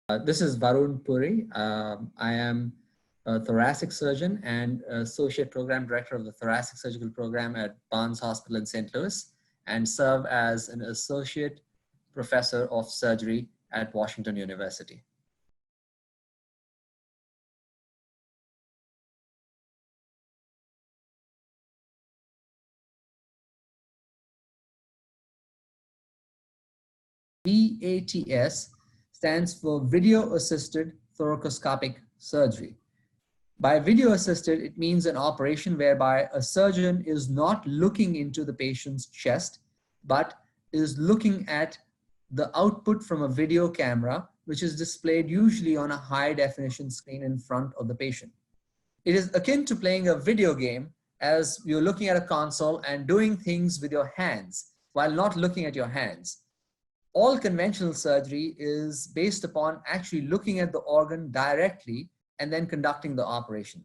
This is Varun Puri. I am a thoracic surgeon and associate program director of the thoracic surgical program at Barnes Hospital in St. Louis, and serve as an associate professor of surgery at Washington University. VATS stands for Video Assisted Thoracoscopic Surgery. By video assisted, it means an operation whereby a surgeon is not looking into the patient's chest, but is looking at the output from a video camera, which is displayed usually on a high definition screen in front of the patient. It is akin to playing a video game, as you're looking at a console and doing things with your hands while not looking at your hands. All conventional surgery is based upon actually looking at the organ directly and then conducting the operation.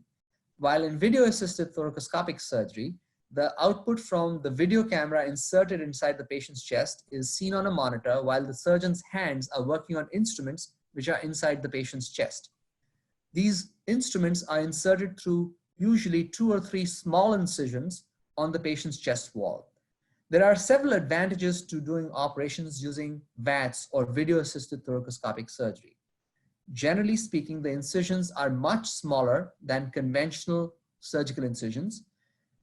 While in video-assisted thoracoscopic surgery, the output from the video camera inserted inside the patient's chest is seen on a monitor while the surgeon's hands are working on instruments which are inside the patient's chest. These instruments are inserted through usually 2 or 3 small incisions on the patient's chest wall. There are several advantages to doing operations using VATS or video-assisted thoracoscopic surgery. Generally speaking, the incisions are much smaller than conventional surgical incisions.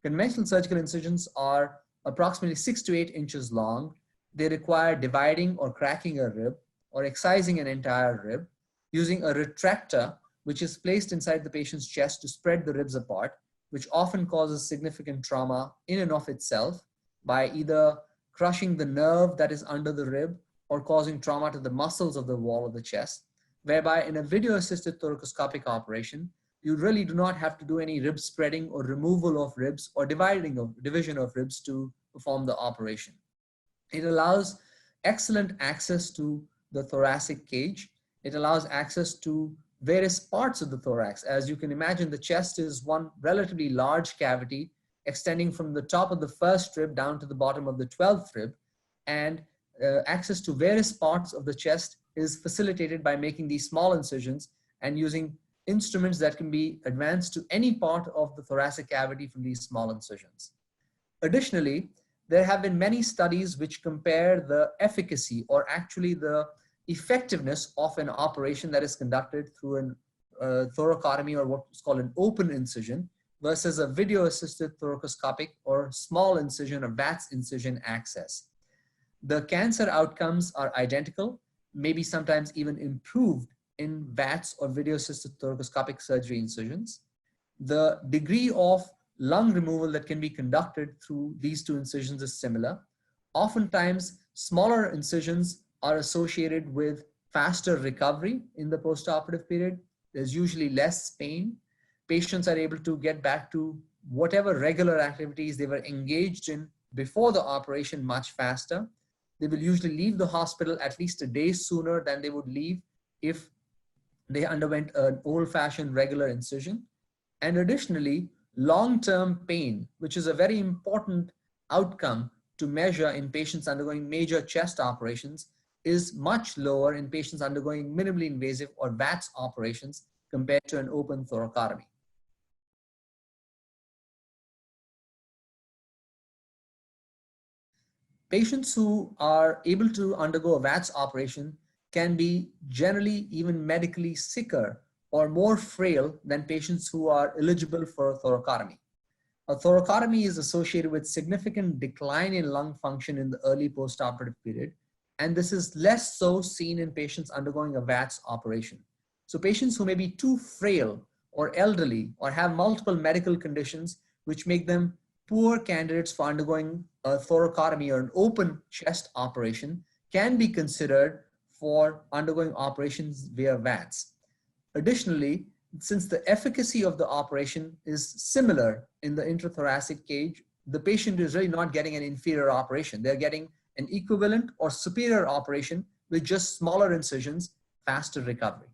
Conventional surgical incisions are approximately 6 to 8 inches long. They require dividing or cracking a rib or excising an entire rib using a retractor, which is placed inside the patient's chest to spread the ribs apart, which often causes significant trauma in and of itself, by either crushing the nerve that is under the rib or causing trauma to the muscles of the wall of the chest, whereby in a video-assisted thoracoscopic operation, you really do not have to do any rib spreading or removal of ribs or division of ribs to perform the operation. It allows excellent access to the thoracic cage. It allows access to various parts of the thorax. As you can imagine, the chest is one relatively large cavity extending from the top of the first rib down to the bottom of the 12th rib, and access to various parts of the chest is facilitated by making these small incisions and using instruments that can be advanced to any part of the thoracic cavity from these small incisions. Additionally, there have been many studies which compare the efficacy or actually the effectiveness of an operation that is conducted through a thoracotomy or what's called an open incision versus a video-assisted thoracoscopic or small incision or VATS incision access. The cancer outcomes are identical, maybe sometimes even improved in VATS or video-assisted thoracoscopic surgery incisions. The degree of lung removal that can be conducted through these 2 incisions is similar. Oftentimes, smaller incisions are associated with faster recovery in the postoperative period. There's usually less pain. Patients are able to get back to whatever regular activities they were engaged in before the operation much faster. They will usually leave the hospital at least a day sooner than they would leave if they underwent an old-fashioned regular incision. And additionally, long-term pain, which is a very important outcome to measure in patients undergoing major chest operations, is much lower in patients undergoing minimally invasive or VATS operations compared to an open thoracotomy. Patients who are able to undergo a VATS operation can be generally even medically sicker or more frail than patients who are eligible for a thoracotomy. A thoracotomy is associated with significant decline in lung function in the early postoperative period, and this is less so seen in patients undergoing a VATS operation. So patients who may be too frail or elderly or have multiple medical conditions which make them poor candidates for undergoing a thoracotomy or an open chest operation can be considered for undergoing operations via VATS. Additionally, since the efficacy of the operation is similar in the intrathoracic cage, the patient is really not getting an inferior operation. They're getting an equivalent or superior operation with just smaller incisions, faster recovery.